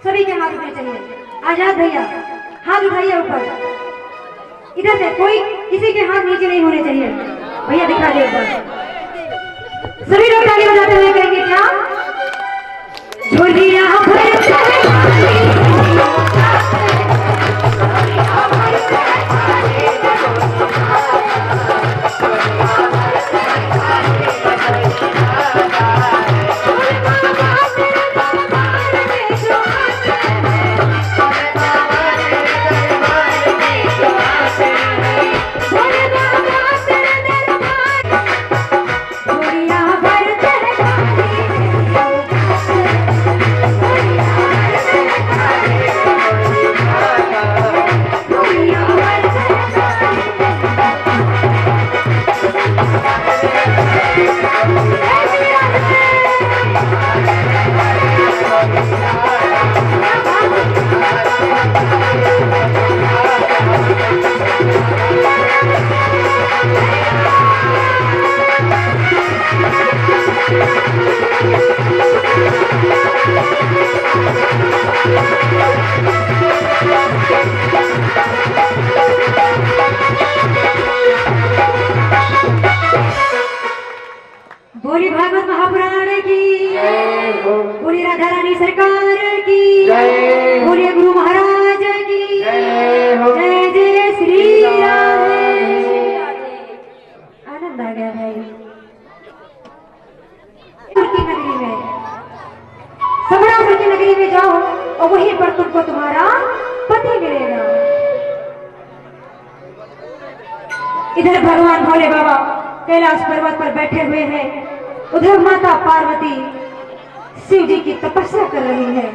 सभी के हाथ उठने चाहिए। आजाद भैया हाथ उठाइए ऊपर, इधर से कोई किसी के हाथ नीचे नहीं होने चाहिए। भैया दिखा दे ऊपर। सभी लोग ताली बजाते हुए कहेंगे क्या? झोलियां बोली भागवत महापुराण की, बोली राधा रानी सरकार की, बोलिए गुरु महाराज की जय जय श्री राधे। आनंद आ गया भाई। की नगरी में, समरापुर की नगरी में जाओ और वहीं पर तुमको तुम्हारा पति मिलेगा। इधर भगवान भोले बाबा कैलाश पर्वत पर बैठे हुए हैं, उधर माता पार्वती शिव जी की तपस्या कर रही है।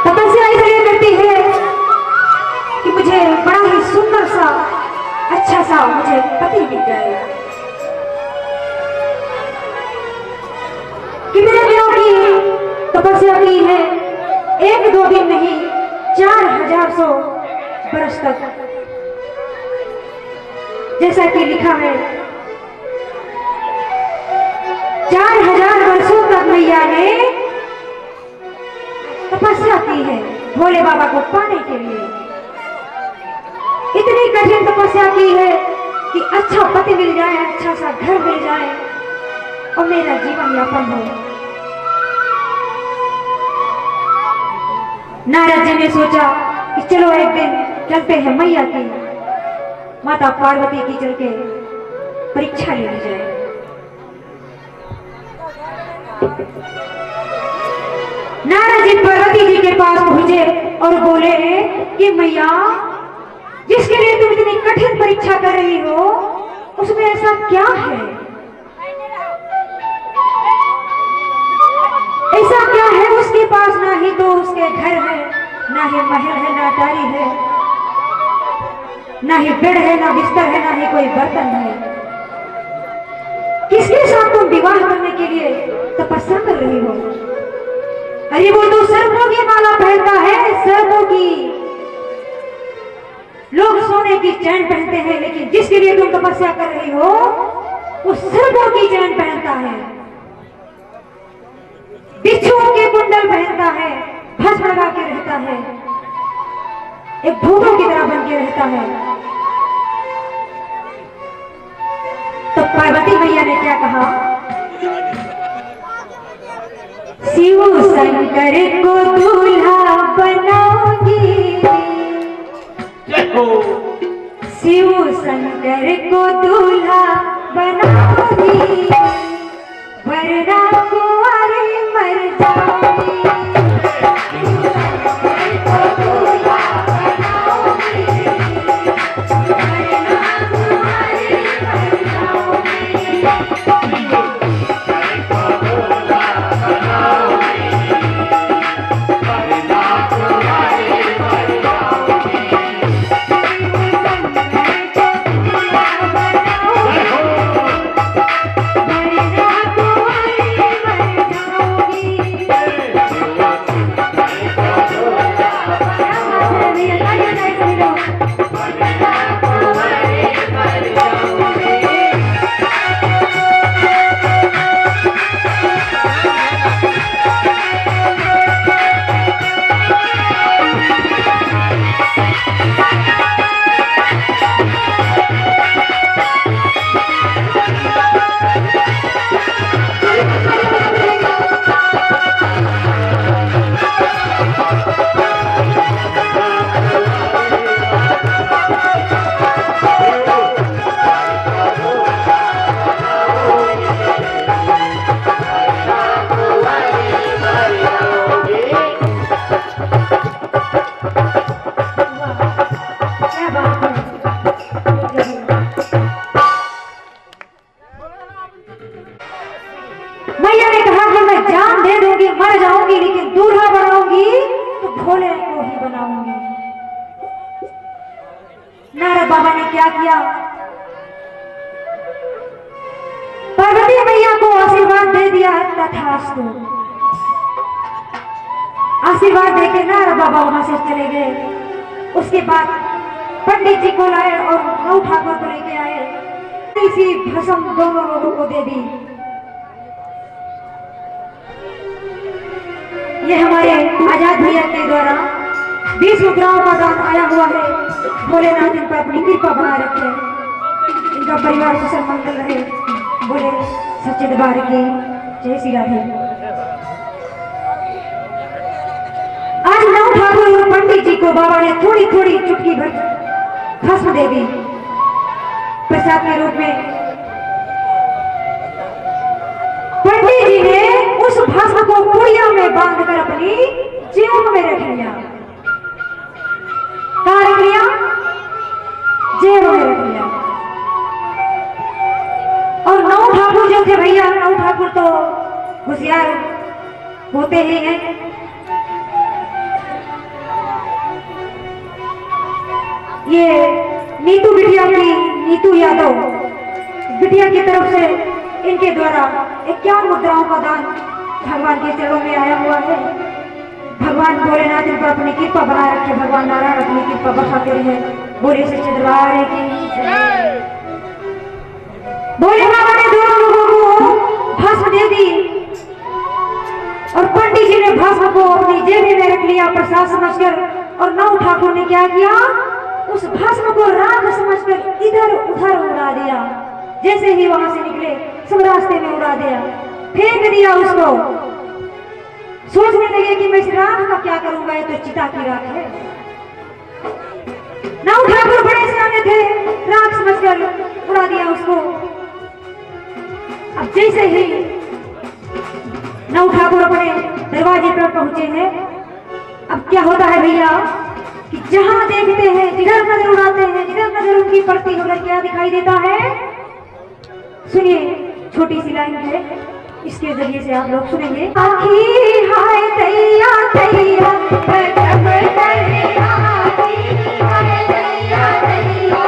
तपस्या इसलिए करती है कि मुझे बड़ा ही सुंदर सा अच्छा सा मुझे पति मिल जाए। कितने दिनों की तपस्या की है, एक दो दिन नहीं 4000 वर्ष तक, जैसा कि लिखा है 4000 वर्षों तक मैया ने तपस्या की है भोले बाबा को पाने के लिए। इतनी कठिन तपस्या की है कि अच्छा पति मिल जाए, अच्छा सा घर मिल जाए और मेरा जीवन यापन हो। नारद जी ने सोचा कि चलो एक दिन चलते हैं मैया की, माता पार्वती की चल के परीक्षा ले ली जाए। नारद जी पार्वती जी के पास पहुंचे और बोले कि मैया, जिसके लिए तुम इतनी कठिन परीक्षा कर रही हो उसमें ऐसा क्या है, ऐसा क्या है उसके पास? ना ही तो उसके घर है, ना ही महल है, ना अटारी है, ना ही बेड है, ना बिस्तर है, ना ही कोई बर्तन है। किसके साथ तुम विवाह करने के लिए तपस्या कर रही हो? अरे वो तो सर्पों की माला पहनता है, सर्पों की। लोग सोने की चैन पहनते हैं, लेकिन जिसके लिए तुम तपस्या कर रही हो वो सर्पों की चैन पहनता है, बिच्छुओं के कुंडल पहनता है, भस्म लगा के रहता है, एक भूतों की तरह बन के रहता है। तो पार्वती मैया ने क्या कहा? शिव शंकर को दूल्हा बनाओगी, शिव शंकर को दूल्हा बनाओगी, वरना कुंवारी मर जाओगी। मैं जान दे दूंगी, मर जाऊंगी, लेकिन दूल्हा बनाऊंगी तो भोले को ही बनाऊंगी। नारद बाबा ने क्या किया, पार्वती मैया को आशीर्वाद दे दिया, तथास्तु। आशीर्वाद देके नारद बाबा वहां से चले गए। उसके बाद पंडित जी को लाए और नौ ठाकुर को लेके आए, इसी भस्म दोनों लोगों को दे दी। ये हमारे आजाद भैया के द्वारा 20 मुद्राओं का दान आया हुआ है। भोलेनाथ इन पर अपनी कृपा बना रखे, इनका परिवार कुशल मंगल रहे। बोले सच्चे दरबार की जय श्री राधे। आज नौ ठाकुर और पंडित जी को बाबा ने थोड़ी थोड़ी चुटकी भर भस्म दे दी प्रसाद के रूप में। पंडित जी ने उस भस्म को पुड़िया में बांधकर अपनी जेब में रख लिया। कहाँ रख लिया? जेब में रख लिया। और नौ ठाकुर जो थे भैया, नौ ठाकुर तो होशियार होते ही हैं। ये नीतू बिटिया की, नीतू यादव बिटिया की तरफ से इनके द्वारा 51 मुद्राओं का दान भगवान के चरणों में आया हुआ है। भगवान भोलेनाथ इन पर अपनी कृपा बना रखे, भगवान नारायण अपनी कृपा बरसाते रहे। बोले सच्चे दरबार की भोले बाबा ने दोनों लोगों को भस्म दे दी और पंडित जी ने भस्म को अपनी जेब में रख लिया प्रसाद समझकर। और नौ ठाकुर ने क्या किया, उस भस्म को राग समझकर इधर उधर उड़ा दिया। जैसे ही वहां से निकले सब रास्ते में उड़ा दिया, फेंक दिया उसको। सोचने लगे कि मैं इस राख का क्या करूंगा, ये तो चिता की राख है। नौ ठाकुर बड़े सियाने थे, राख समझकर उड़ा दिया उसको। अब जैसे ही नौ ठाकुर अपने दरवाजे पर पहुंचे हैं, अब क्या होता है भैया कि जहां देखते हैं, जिधर नजर उड़ाते हैं, जिधर नजर उनकी पड़ती है, उधर क्या दिखाई देता है? सुनिए, छोटी सी लाइन है, इसके जरिए से आप लोग सुनेंगे। आखी हाय दैया दैया गजब दरिया, आखी हाय दैया दैया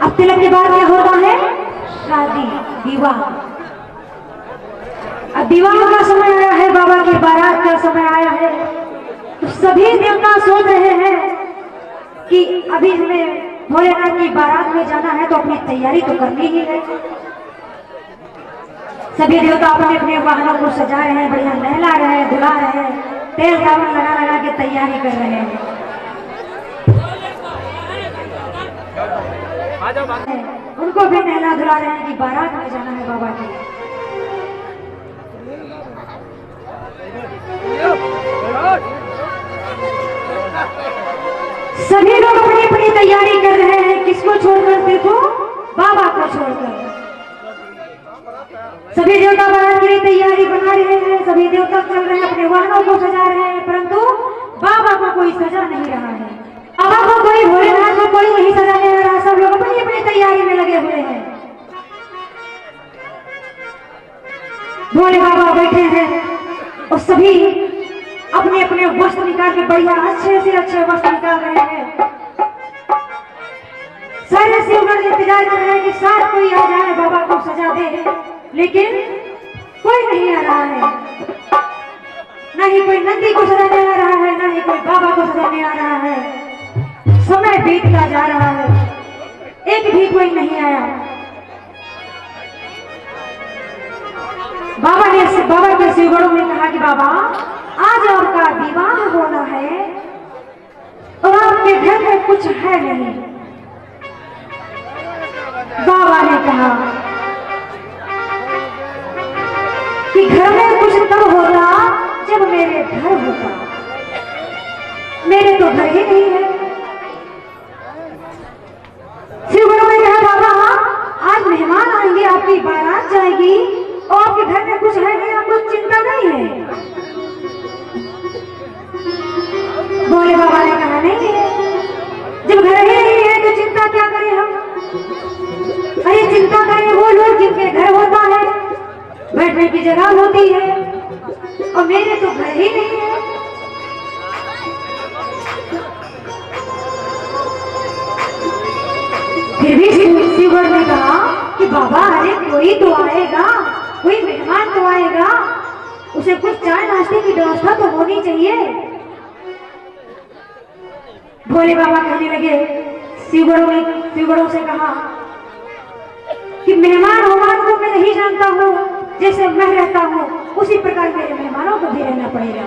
अब तिलक के बाद क्या होता है? शादी, विवाह। अब विवाह का समय आया है, बाबा की बारात का समय आया है, तो सभी देवता सोच रहे हैं कि अभी हमें भोलेनाथ की बारात में जाना है, तो अपनी तैयारी तो करनी ही है। सभी देवता अपने अपने वाहनों को सजा रहे हैं, बढ़िया नहला रहे हैं, धुला रहे हैं, तेल साबुन लगा लगा के तैयारी कर रहे हैं। उनको भी नहला धुला रहे हैं कि बारात में जाना है बाबा की। सभी लोग अपनी अपनी तैयारी कर रहे हैं, किसको छोड़कर? देखो, बाबा को छोड़कर। सभी देवता बारात के लिए तैयारी बना रहे हैं, सभी देवता चल रहे हैं, अपने वाहनों को सजा रहे हैं, परंतु बाबा को कोई सजा नहीं रहा है। बाबा को कोई, भोलेनाथ को कोई नहीं सजाने आ रहा। सब लोग अपनी अपनी तैयारी में लगे हुए हैं। भोले बाबा बैठे हैं और सभी अपने अपने वस्त्र निकाल के बढ़िया अच्छे से अच्छे वस्त्र निकाल रहे हैं। सारे शिवगण इंतजार कर रहे हैं कि साथ कोई आ जाए बाबा को सजा दे, लेकिन कोई नहीं आ रहा है। न ही कोई नंदी को सजाने आ रहा है, न ही कोई बाबा को सजाने आ रहा है। समय बीतता जा रहा है, एक भी कोई नहीं आया। बाबा के शिवगणों ने कहा कि बाबा आज आपका विवाह होना है और आपके घर में कुछ है नहीं। बाबा ने कहा कि घर में कुछ तब होता जब मेरे घर होता, मेरे तो घर ही नहीं है। शिवगणों ने कहा बाबा आज मेहमान आएंगे, आपकी बारात जाएगी और आपके घर में कुछ है नहीं, आपको चिंता नहीं है। भोले बाबा ने कहा नहीं है, जब घर ही नहीं है तो चिंता क्या करें हम। अरे चिंता करें वो लोग जिनके घर होता है, बैठने की जगह होती है, और मेरे तो घर ही नहीं है। फिर भी शिवगण ने कहा कि बाबा अरे कोई तो आएगा, कोई मेहमान तो आएगा, उसे कुछ चाय नाश्ते की व्यवस्था तो होनी चाहिए। भोले बाबा कहने लगे, शिवगणों से कहा कि मेहमान होमान को मैं नहीं जानता हूँ, जैसे मैं रहता हूँ उसी प्रकार मेरे मेहमानों को भी रहना पड़ेगा।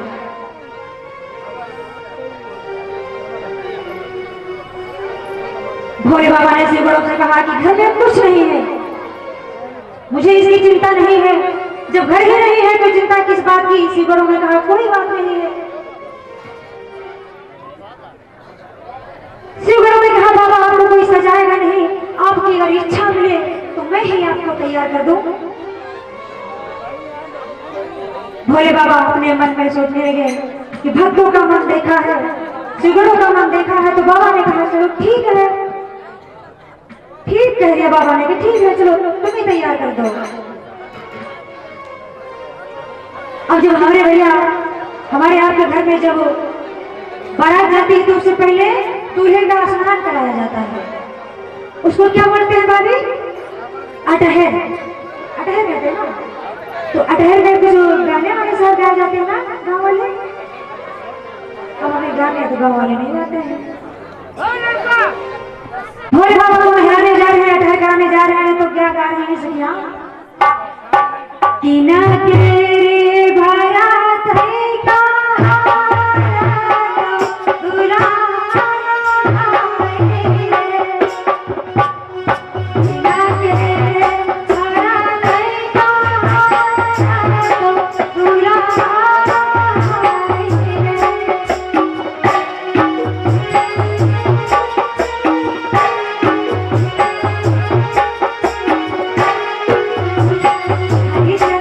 भोले बाबा ने शिवगणों से कहा कि घर में कुछ नहीं है, मुझे इसकी चिंता नहीं है। जब घर ही नहीं है तो चिंता किस बात की। शिवगणों ने कहा कोई बात नहीं है। शिवगणों ने कहा बाबा आपको कोई सजाएगा नहीं, आपकी अगर इच्छा मिले तो मैं ही आपको तैयार कर दूं। भोले बाबा अपने मन में सोचने लगे कि भक्तों का मन देखा है, शिवगणों का मन देखा है, तो बाबा ने कहा चलो ठीक है, ठीक कह दिया बाबा ने कि ठीक है चलो तुम ही तैयार कर दो। अब जब हमारे भैया हमारे आपके घर में जब बारात जाती है तो उससे पहले दूल्हे का स्नान कराया जाता है। उसको क्या बोलते हैं भाभी? अटहर, अटहर कहते हैं ना। तो अटहर में कुछ गाने वाले साथ गाए जाते हैं ना गाँव वाले। अब हमें गाने तो गाँव वाले नहीं गाते हैं। भोले बाबा को नहलाने जा रहे हैं, अटहर कराने जा रहे हैं, तो क्या गा रहे हैं सैया? कि न तेरे बारात है कहाँ दूल्हा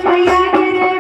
भैया के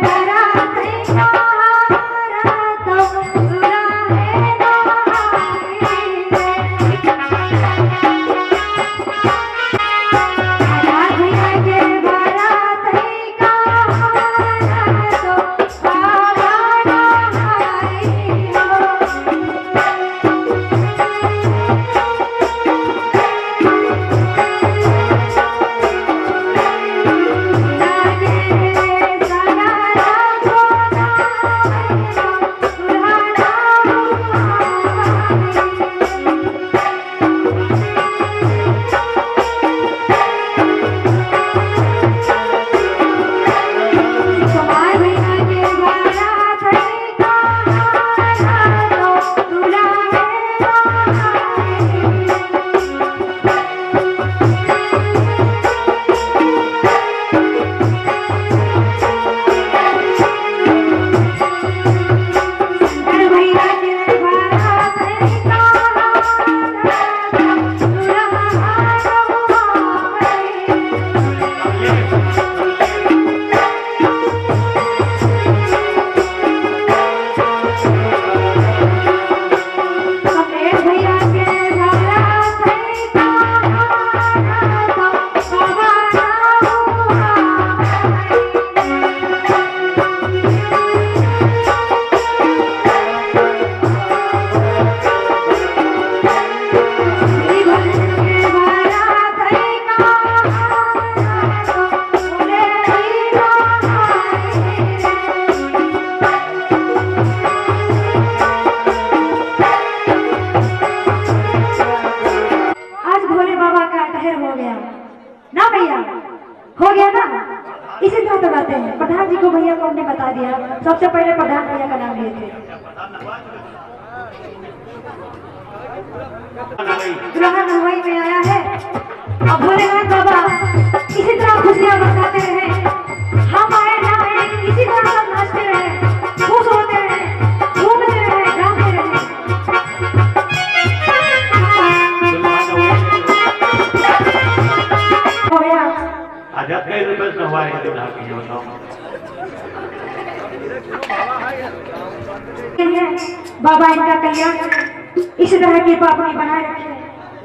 सबसे पहले प्रधान भैया का नाम लिए थे। दुल्हा नरवाई में आया है। अब भोलेनाथ बाबा इसी तरह खुशियां बरसाते रहे, हम आए ना आए इसी तरह सब नाचते रहे, खुश होते रहे, घूमते रहे, गाते रहे। हो गया आजाद कई रुपए से हुआ है दुल्हा की बताओ। बाबा इनका कल्याण इसी तरह की पापनी बनाए रखे।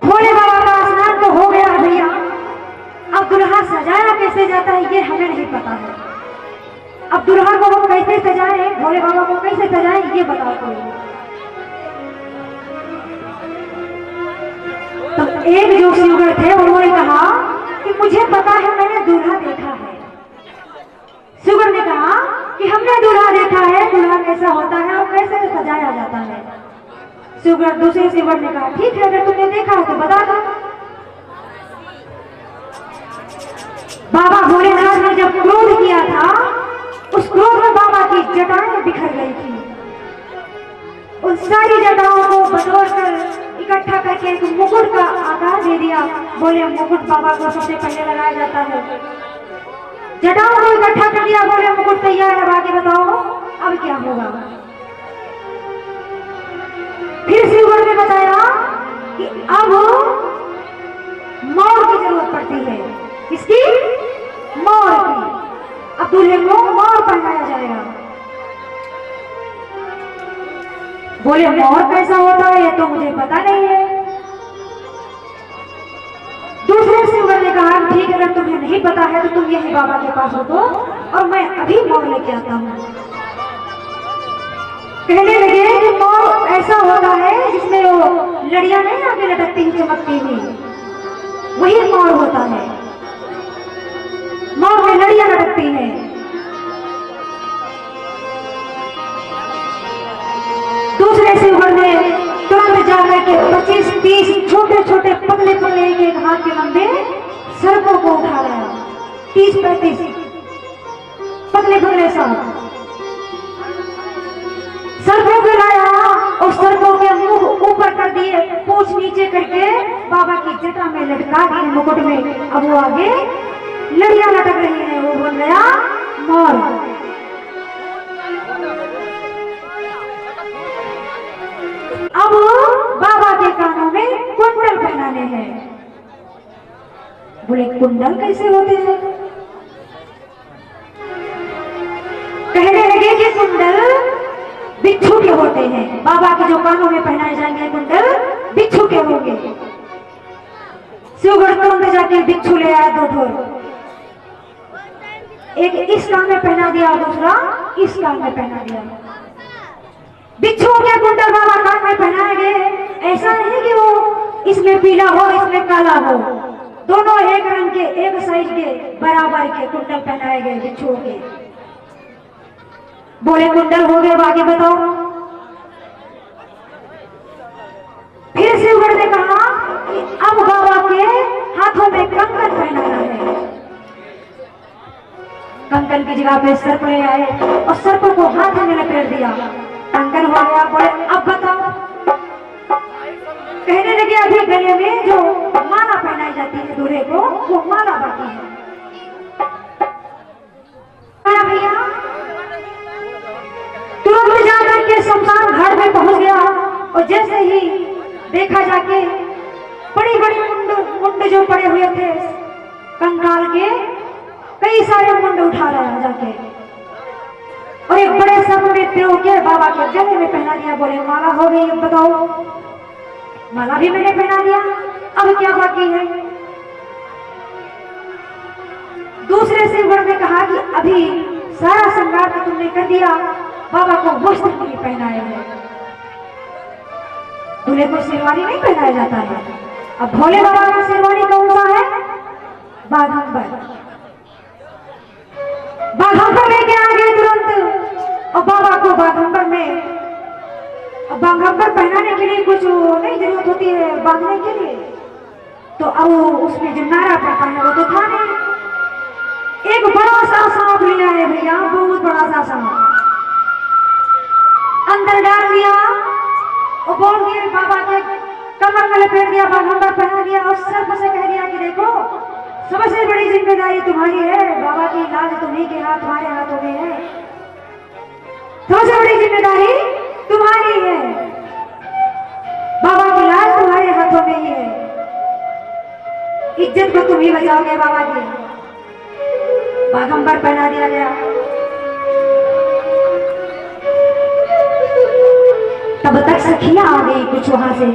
भोले बाबा का स्नान तो हो गया भैया, अब दुल्हा सजाया कैसे जाता है ये हमें नहीं पता है। अब दुल्हा को वो कैसे सजाए, भोले बाबा को कैसे सजाए ये बताओ कोई। तो एक जो सिंगर थे उन्होंने कहा कि मुझे पता है, मैंने दूल्हा देखा है। सुगर ने कहा कि हमने दूल्हा देखा है, दूल्हा कैसा होता है और कैसे सजाया जाता है। सुगर दूसरे सिंगर ने कहा ठीक है, अगर तुमने देखा है तो बता दो। बाबा भोलेनाथ ने जब क्रोध किया था, उस क्रोध में बाबा की जटाएं बिखर गई थी। उन सारी जटाओं को बटोर कर इकट्ठा करके एक मुकुट का आकार दे दिया। बोले मुकुट बाबा को सबसे पहले लगाया जाता है। जटाओं को इकट्ठा कर दिया, बोले मुकुट तैयार है, आगे बताओ अब क्या होगा। फिर शिवगढ़ ने बताया कि अब मोर की जरूरत पड़ती है। किसकी? मोर की। अब दूल्हे को मोर पहनाया जाएगा। बोले मोर कैसा होता है ये तो मुझे पता नहीं है। दूसरे शिवगढ़ ने कहा ठीक है, अगर तुम्हें नहीं पता है तो तुम यही बाबा के पास हो तो, और मैं अभी मोर लेके आता हूँ। कहने लगे कि मोर ऐसा होता है जिसमें वो लड़ियां नहीं आगे लटकती हुई चमकती हुई, वही मोर होता है। मोर में लड़ियां लटकती हैं। दूसरे शिवगढ़ ने तुरंत जाकर के 25-30 छोटे छोटे पतले पतले एक हाथ के लंबे सर्पों को उठा लाया। 30-35 पतले पतले सर्पों को लाया और सर्पों के मुंह ऊपर कर दिए, पूंछ नीचे करके बाबा की जटा में लटका दिए मुकुट में। अब वो आगे लड़ियां लटक रही है, वो बन गया मोर। अब बाबा के कानों में कुंडल पहनाने हैं। बोले कुंडल कैसे होते हैं? कहने लगे कि कुंडल बिच्छू के होते हैं। बाबा के जो कानों में पहनाए जाएंगे कुंडल बिच्छू के होंगे। शिवगढ़ तुरंत जाके बिच्छू ले आया 2 ठोर, एक इस कान में पहना दिया, दूसरा इस कान में पहना दिया। बिच्छू के कुंडल बाबा कान में पहनाए गए। ऐसा नहीं कि वो इसमें पीला हो इसमें काला हो, दोनों एक रंग के एक साइज के बराबर के कुंडल पहनाए गए बिच्छू के। बोले कुंडल हो गए, आगे बताओ। फिर शिवगढ़ ने कहा कि अब बाबा के हाथों में कंकन पहनाना है। कंकन की जगह पे सर्प ले आए और सर्प को हाथ में लपेट दिया। कंकन हो गया। बोले अब बताओ। कहने लगे अभी गले में जो माला पहनाई जाती है दूल्हे को, वो माला बाकी है। भैया तुरंत जाकर के शमशान घाट में पहुंच गया और जैसे ही देखा जाके बड़ी बड़ी मुंड जो पड़े हुए थे कंकाल के, कई सारे मुंड उठा लाया जाके और एक बड़े सर्प में पिरो के बाबा के गले में पहना दिया। बोले माला हो गई, अब बताओ। माला भी मैंने पहना दिया, अब क्या बाकी है? दूसरे शिवगढ़ ने कहा कि अभी सारा श्रृंगार तो तुमने कर दिया, बाबा को वस्त्र नहीं पहनाया है। दूल्हे को शेरवानी नहीं पहनाया जाता है। अब भोले बाबा का शेरवानी कौन सा है? बाघंबर। बाघंबर लेके आ गए तुरंत और बाबा को बाघंबर में, अब बाघंबर पहनाने के लिए कुछ नहीं जरूरत होती है बांधने के लिए, तो अब उसमें जो नारा पड़ता है वो तो था नहीं। एक बड़ा सा सांप लिया है भैया, बहुत बड़ा सा सांप। अंदर डाल दिया और बोल दिए बाबा के कमर में लपेट दिया, बाघंबर पहना दिया और सर्प से कह दिया कि देखो सबसे बड़ी जिम्मेदारी तुम्हारी है, बाबा की इलाज तुम्हीं के हाथ, तुम्हारे हाथों में है, सबसे बड़ी जिम्मेदारी तुम्हारी है, बाबा की इलाज तुम्हारे हाथों में ही है, इज्जत को तुम ही बचाओगे बाबा की। बाघंबर पहना दिया गया। तब तक सखियां आ गई कुछ वहां से,